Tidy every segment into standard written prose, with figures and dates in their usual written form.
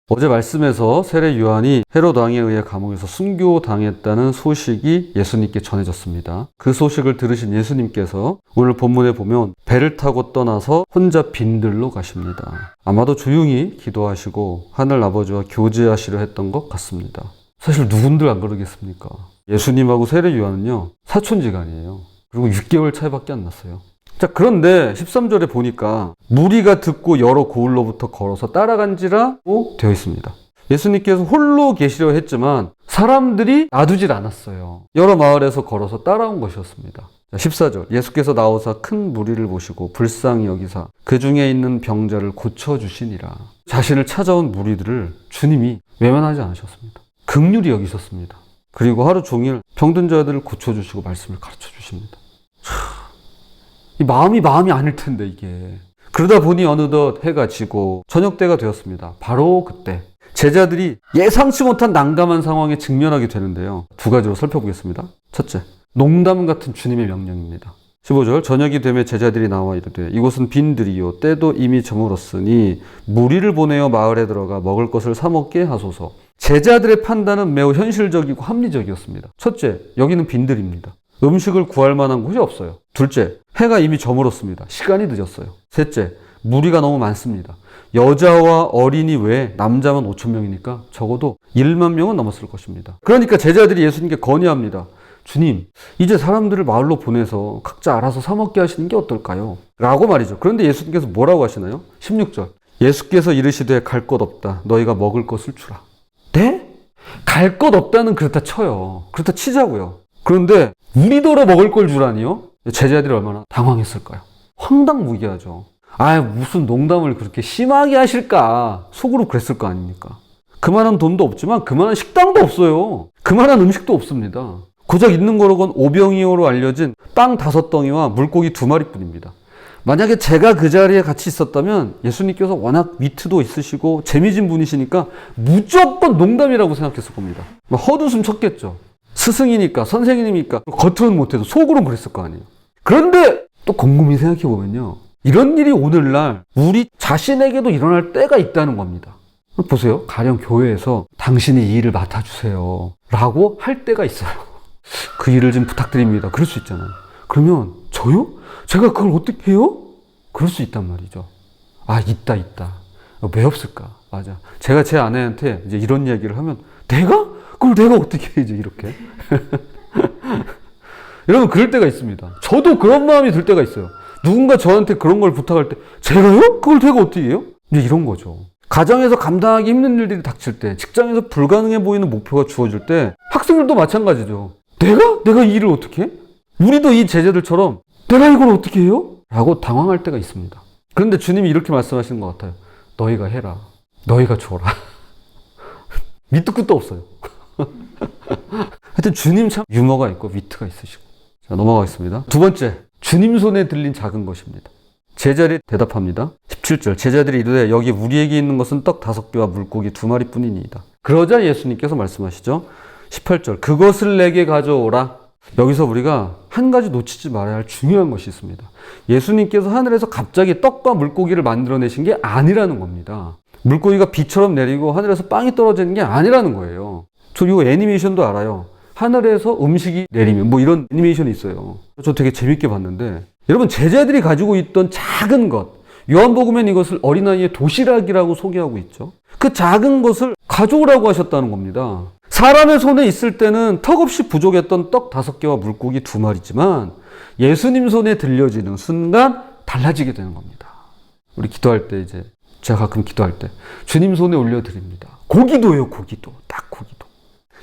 어제 말씀에서 세례 요한이 헤롯 왕에 의해 감옥에서 순교당했다는 소식이 예수님께 전해졌습니다. 그 소식을 들으신 예수님께서 오늘 본문에 보면 배를 타고 떠나서 혼자 빈들로 가십니다. 아마도 조용히 기도하시고 하늘 아버지와 교제하시려 했던 것 같습니다. 사실 누군들 안 그러겠습니까? 예수님하고 세례 요한은요, 사촌지간이에요. 그리고 6개월 차이밖에 안 났어요. 자, 그런데 13절에 보니까 무리가 듣고 여러 고을로부터 걸어서 따라간지라고 되어 있습니다. 예수님께서 홀로 계시려 했지만 사람들이 놔두질 않았어요. 여러 마을에서 걸어서 따라온 것이었습니다. 자, 14절 예수께서 나오사 큰 무리를 보시고 불쌍히 여기사 그 중에 있는 병자를 고쳐주시니라. 자신을 찾아온 무리들을 주님이 외면하지 않으셨습니다. 긍휼히 여기셨습니다. 그리고 하루 종일 병든 자들을 고쳐주시고 말씀을 가르쳐 주십니다. 이 마음이 아닐 텐데 이게. 그러다 보니 어느덧 해가 지고 저녁 때가 되었습니다. 바로 그때 제자들이 예상치 못한 난감한 상황에 직면하게 되는데요. 두 가지로 살펴보겠습니다. 첫째, 농담 같은 주님의 명령입니다. 15절 저녁이 되매 제자들이 나와 이르되 이곳은 빈들이요 때도 이미 저물었으니 무리를 보내어 마을에 들어가 먹을 것을 사 먹게 하소서. 제자들의 판단은 매우 현실적이고 합리적이었습니다. 첫째, 여기는 빈들입니다. 음식을 구할 만한 곳이 없어요. 둘째, 해가 이미 저물었습니다. 시간이 늦었어요. 셋째, 무리가 너무 많습니다. 여자와 어린이 외에 남자만 5천 명이니까 적어도 1만 명은 넘었을 것입니다. 그러니까 제자들이 예수님께 건의합니다. 주님, 이제 사람들을 마을로 보내서 각자 알아서 사 먹게 하시는 게 어떨까요? 라고 말이죠. 그런데 예수님께서 뭐라고 하시나요? 16절 예수께서 이르시되 갈 것 없다. 너희가 먹을 것을 주라. 네? 갈 것 없다는 그렇다 쳐요. 그렇다 치자고요. 그런데 우리더러 먹을 걸 주라니요? 제자들이 얼마나 당황했을까요? 황당무계하죠. 무슨 농담을 그렇게 심하게 하실까? 속으로 그랬을 거 아닙니까? 그만한 돈도 없지만 그만한 식당도 없어요. 그만한 음식도 없습니다. 고작 있는 거로건 오병이어로 알려진 빵 5덩이와 물고기 2마리뿐입니다. 만약에 제가 그 자리에 같이 있었다면 예수님께서 워낙 위트도 있으시고 재미진 분이시니까 무조건 농담이라고 생각했을 겁니다. 헛웃음 쳤겠죠. 스승이니까 선생님이니까 겉으로는 못해도 속으로는 그랬을 거 아니에요. 그런데 또 곰곰이 생각해 보면요, 이런 일이 오늘날 우리 자신에게도 일어날 때가 있다는 겁니다. 보세요. 가령 교회에서 당신이 이 일을 맡아주세요 라고 할 때가 있어요. 그 일을 좀 부탁드립니다. 그럴 수 있잖아요. 그러면 저요? 제가 그걸 어떻게 해요? 그럴 수 있단 말이죠. 있다. 왜 없을까? 맞아. 제가 제 아내한테 이제 이런 얘기를 하면 그걸 내가 어떻게 해? 이제 이렇게. 여러분, 그럴 때가 있습니다. 저도 그런 마음이 들 때가 있어요. 누군가 저한테 그런 걸 부탁할 때 제가요? 그걸 제가 어떻게 해요? 이제 이런 거죠. 가정에서 감당하기 힘든 일들이 닥칠 때, 직장에서 불가능해 보이는 목표가 주어질 때, 학생들도 마찬가지죠. 내가 이 일을 어떻게 해? 우리도 이 제자들처럼 내가 이걸 어떻게 해요? 라고 당황할 때가 있습니다. 그런데 주님이 이렇게 말씀하시는 것 같아요. 너희가 해라. 너희가 줘라. 밑도 끝도 없어요. 하여튼 주님 참 유머가 있고 위트가 있으시고. 자, 넘어가겠습니다. 두 번째, 주님 손에 들린 작은 것입니다. 제자들이 대답합니다. 17절 제자들이 이르되 여기 우리에게 있는 것은 떡 5개와 물고기 2마리 뿐이니이다. 그러자 예수님께서 말씀하시죠. 18절 그것을 내게 가져오라. 여기서 우리가 한 가지 놓치지 말아야 할 중요한 것이 있습니다. 예수님께서 하늘에서 갑자기 떡과 물고기를 만들어내신 게 아니라는 겁니다. 물고기가 비처럼 내리고 하늘에서 빵이 떨어지는 게 아니라는 거예요. 저 이거 애니메이션도 알아요. 하늘에서 음식이 내리면 이런 애니메이션이 있어요. 저 되게 재밌게 봤는데, 여러분, 제자들이 가지고 있던 작은 것, 요한복음엔 이것을 어린아이의 도시락이라고 소개하고 있죠. 그 작은 것을 가져오라고 하셨다는 겁니다. 사람의 손에 있을 때는 턱없이 부족했던 떡 5개와 물고기 2마리지만 예수님 손에 들려지는 순간 달라지게 되는 겁니다. 우리 기도할 때 제가 가끔 기도할 때 주님 손에 올려드립니다. 고기도예요. 고기도. 딱 고기도.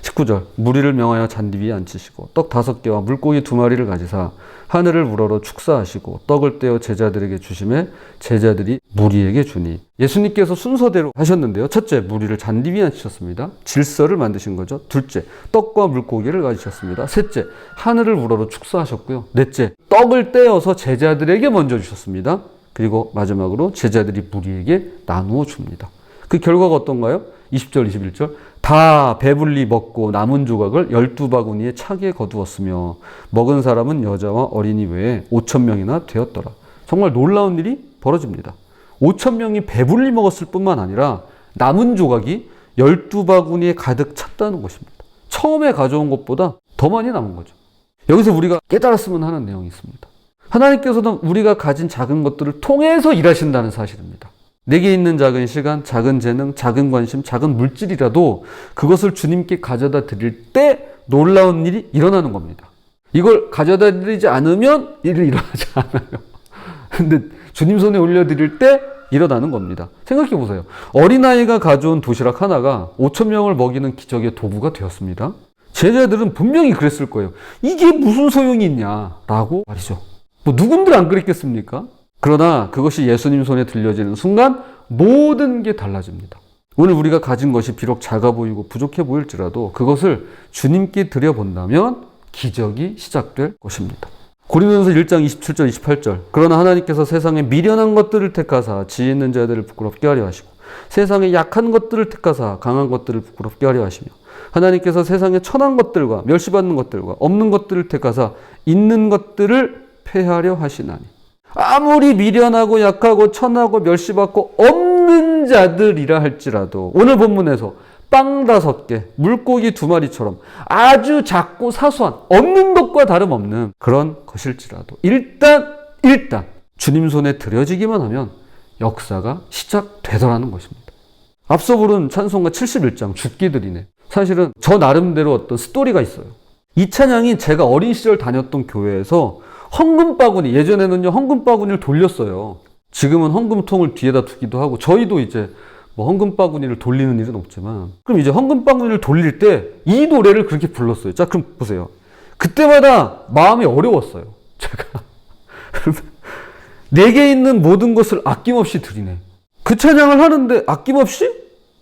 19절 무리를 명하여 잔디 위에 앉히시고 떡 5개와 물고기 2마리를 가지사 하늘을 우러러 축사하시고 떡을 떼어 제자들에게 주시매 제자들이 무리에게 주니. 예수님께서 순서대로 하셨는데요. 첫째, 무리를 잔디 위에 앉히셨습니다. 질서를 만드신 거죠. 둘째, 떡과 물고기를 가지셨습니다. 셋째, 하늘을 우러러 축사하셨고요. 넷째, 떡을 떼어서 제자들에게 먼저 주셨습니다. 그리고 마지막으로 제자들이 무리에게 나누어 줍니다. 그 결과가 어떤가요? 20절, 21절 다 배불리 먹고 남은 조각을 12바구니에 차게 거두었으며 먹은 사람은 여자와 어린이 외에 5,000명이나 되었더라. 정말 놀라운 일이 벌어집니다. 5,000명이 배불리 먹었을 뿐만 아니라 남은 조각이 12바구니에 가득 찼다는 것입니다. 처음에 가져온 것보다 더 많이 남은 거죠. 여기서 우리가 깨달았으면 하는 내용이 있습니다. 하나님께서는 우리가 가진 작은 것들을 통해서 일하신다는 사실입니다. 내게 있는 작은 시간, 작은 재능, 작은 관심, 작은 물질이라도 그것을 주님께 가져다 드릴 때 놀라운 일이 일어나는 겁니다. 이걸 가져다 드리지 않으면 일이 일어나지 않아요. 근데 주님 손에 올려드릴 때 일어나는 겁니다. 생각해 보세요. 어린아이가 가져온 도시락 하나가 5천 명을 먹이는 기적의 도구가 되었습니다. 제자들은 분명히 그랬을 거예요. 이게 무슨 소용이 있냐라고 말이죠. 뭐 누군들 안 그랬겠습니까? 그러나 그것이 예수님 손에 들려지는 순간 모든 게 달라집니다. 오늘 우리가 가진 것이 비록 작아 보이고 부족해 보일지라도 그것을 주님께 드려본다면 기적이 시작될 것입니다. 고린도전서 1장 27절 28절 그러나 하나님께서 세상에 미련한 것들을 택하사 지혜 있는 자들을 부끄럽게 하려 하시고 세상에 약한 것들을 택하사 강한 것들을 부끄럽게 하려 하시며 하나님께서 세상에 천한 것들과 멸시받는 것들과 없는 것들을 택하사 있는 것들을 폐하려 하시나니 아무리 미련하고 약하고 천하고 멸시받고 없는 자들이라 할지라도 오늘 본문에서 빵 5개, 물고기 2마리처럼 아주 작고 사소한 없는 것과 다름없는 그런 것일지라도 일단 주님 손에 들여지기만 하면 역사가 시작되더라는 것입니다. 앞서 부른 찬송가 71장 죽기들이네. 사실은 저 나름대로 어떤 스토리가 있어요. 이 찬양이 제가 어린 시절 다녔던 교회에서 헌금바구니, 예전에는요 헌금바구니를 돌렸어요. 지금은 헌금통을 뒤에다 두기도 하고 저희도 이제 뭐 헌금바구니를 돌리는 일은 없지만 그럼 이제 헌금바구니를 돌릴 때 이 노래를 그렇게 불렀어요. 자 그럼 보세요. 그때마다 마음이 어려웠어요. 제가 내게 있는 모든 것을 아낌없이 드리네. 그 찬양을 하는데 아낌없이?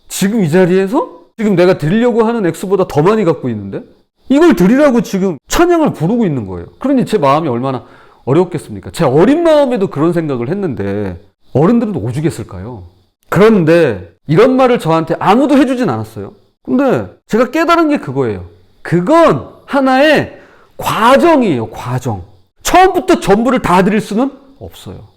지금 이 자리에서? 지금 내가 드리려고 하는 액수보다 더 많이 갖고 있는데? 이걸 드리라고 지금 찬양을 부르고 있는 거예요. 그러니 제 마음이 얼마나 어려웠겠습니까? 제 어린 마음에도 그런 생각을 했는데 어른들은 오죽했을까요? 그런데 이런 말을 저한테 아무도 해주진 않았어요. 근데 제가 깨달은 게 그거예요. 그건 하나의 과정이에요. 과정. 처음부터 전부를 다 드릴 수는 없어요.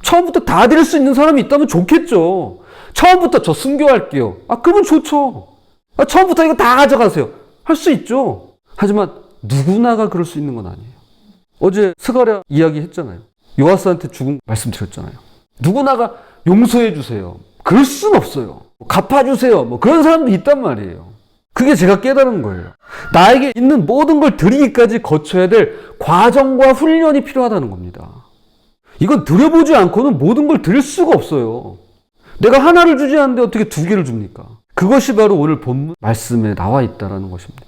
처음부터 다 드릴 수 있는 사람이 있다면 좋겠죠. 처음부터 저 순교할게요. 그러면 좋죠. 처음부터 이거 다 가져가세요. 할 수 있죠. 하지만 누구나가 그럴 수 있는 건 아니에요. 어제 스가랴 이야기 했잖아요. 요아스한테 죽은 말씀드렸잖아요. 누구나가 용서해 주세요. 그럴 수는 없어요. 갚아주세요. 뭐 그런 사람도 있단 말이에요. 그게 제가 깨달은 거예요. 나에게 있는 모든 걸 드리기까지 거쳐야 될 과정과 훈련이 필요하다는 겁니다. 이건 드려보지 않고는 모든 걸 드릴 수가 없어요. 내가 하나를 주지 않는데 어떻게 2개를 줍니까? 그것이 바로 오늘 본문 말씀에 나와 있다는 것입니다.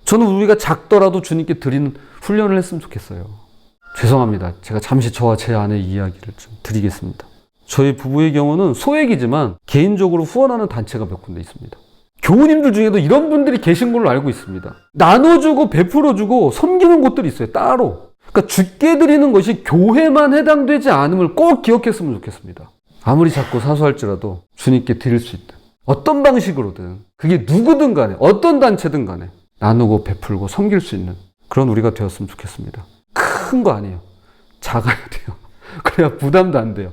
저는 우리가 작더라도 주님께 드리는 훈련을 했으면 좋겠어요. 죄송합니다. 제가 잠시 저와 제 아내의 이야기를 좀 드리겠습니다. 저희 부부의 경우는 소액이지만 개인적으로 후원하는 단체가 몇 군데 있습니다. 교우님들 중에도 이런 분들이 계신 걸로 알고 있습니다. 나눠주고 베풀어주고 섬기는 곳들이 있어요. 따로. 그러니까 주께 드리는 것이 교회만 해당되지 않음을 꼭 기억했으면 좋겠습니다. 아무리 작고 사소할지라도 주님께 드릴 수 있다. 어떤 방식으로든 그게 누구든 간에 어떤 단체든 간에 나누고 베풀고 섬길 수 있는 그런 우리가 되었으면 좋겠습니다. 큰 거 아니에요. 작아야 돼요. 그래야 부담도 안 돼요.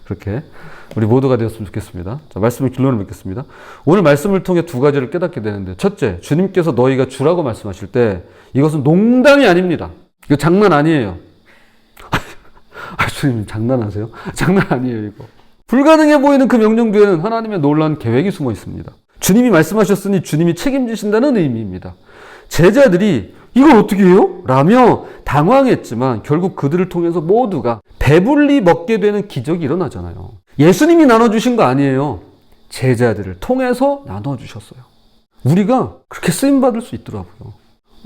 그렇게 우리 모두가 되었으면 좋겠습니다. 자, 말씀을 결론을 맺겠습니다. 오늘 말씀을 통해 2가지를 깨닫게 되는데 첫째, 주님께서 너희가 주라고 말씀하실 때 이것은 농담이 아닙니다. 이거 장난 아니에요. 주님 장난하세요? 장난 아니에요 이거. 불가능해 보이는 그 명령 뒤에는 하나님의 놀라운 계획이 숨어 있습니다. 주님이 말씀하셨으니 주님이 책임지신다는 의미입니다. 제자들이 이걸 어떻게 해요? 라며 당황했지만 결국 그들을 통해서 모두가 배불리 먹게 되는 기적이 일어나잖아요. 예수님이 나눠주신 거 아니에요. 제자들을 통해서 나눠주셨어요. 우리가 그렇게 쓰임받을 수 있더라고요.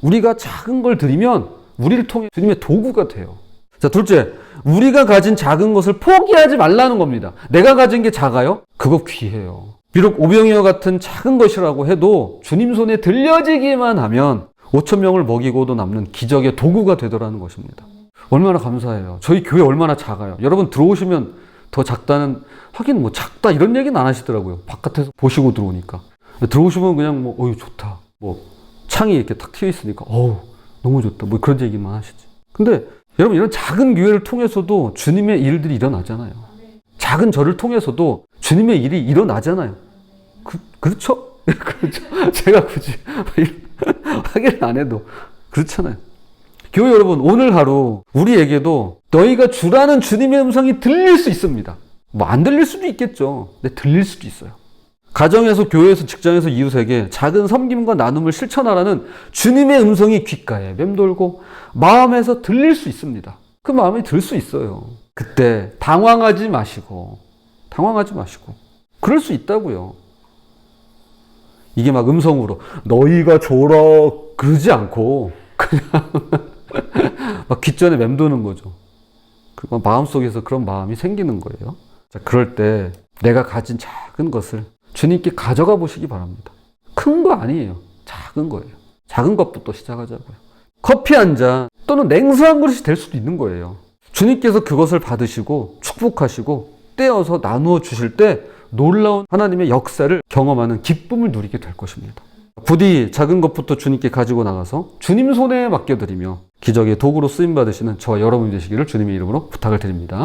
우리가 작은 걸 드리면 우리를 통해 주님의 도구가 돼요. 자, 둘째, 우리가 가진 작은 것을 포기하지 말라는 겁니다. 내가 가진 게 작아요? 그거 귀해요. 비록 오병이어 같은 작은 것이라고 해도 주님 손에 들려지기만 하면 5천 명을 먹이고도 남는 기적의 도구가 되더라는 것입니다. 얼마나 감사해요. 저희 교회 얼마나 작아요. 여러분 들어오시면 더 작다는, 하긴 뭐 작다 이런 얘기는 안 하시더라고요. 바깥에서 보시고 들어오니까. 들어오시면 그냥 뭐 어유 좋다. 뭐 창이 이렇게 탁 트여 있으니까 어우 너무 좋다. 뭐 그런 얘기만 하시지. 근데 여러분 이런 작은 교회를 통해서도 주님의 일들이 일어나잖아요. 작은 저를 통해서도 주님의 일이 일어나잖아요. 그렇죠? 그렇죠. 제가 굳이 확인 안 해도 그렇잖아요. 교회 여러분, 오늘 하루 우리에게도 너희가 주라는 주님의 음성이 들릴 수 있습니다. 뭐 안 들릴 수도 있겠죠. 근데 들릴 수도 있어요. 가정에서, 교회에서, 직장에서 이웃에게 작은 섬김과 나눔을 실천하라는 주님의 음성이 귓가에 맴돌고 마음에서 들릴 수 있습니다. 그 마음이 들 수 있어요. 그때 당황하지 마시고 그럴 수 있다고요. 이게 막 음성으로 너희가 줘라 그러지 않고 그냥 막 귓전에 맴도는 거죠. 그리고 마음속에서 그런 마음이 생기는 거예요. 자, 그럴 때 내가 가진 작은 것을 주님께 가져가 보시기 바랍니다. 큰 거 아니에요. 작은 거예요. 작은 것부터 시작하자고요. 커피 한 잔 또는 냉수 한 그릇이 될 수도 있는 거예요. 주님께서 그것을 받으시고 축복하시고 떼어서 나누어 주실 때 놀라운 하나님의 역사를 경험하는 기쁨을 누리게 될 것입니다. 부디 작은 것부터 주님께 가지고 나가서 주님 손에 맡겨드리며 기적의 도구로 쓰임받으시는 저와 여러분이 되시기를 주님의 이름으로 부탁을 드립니다.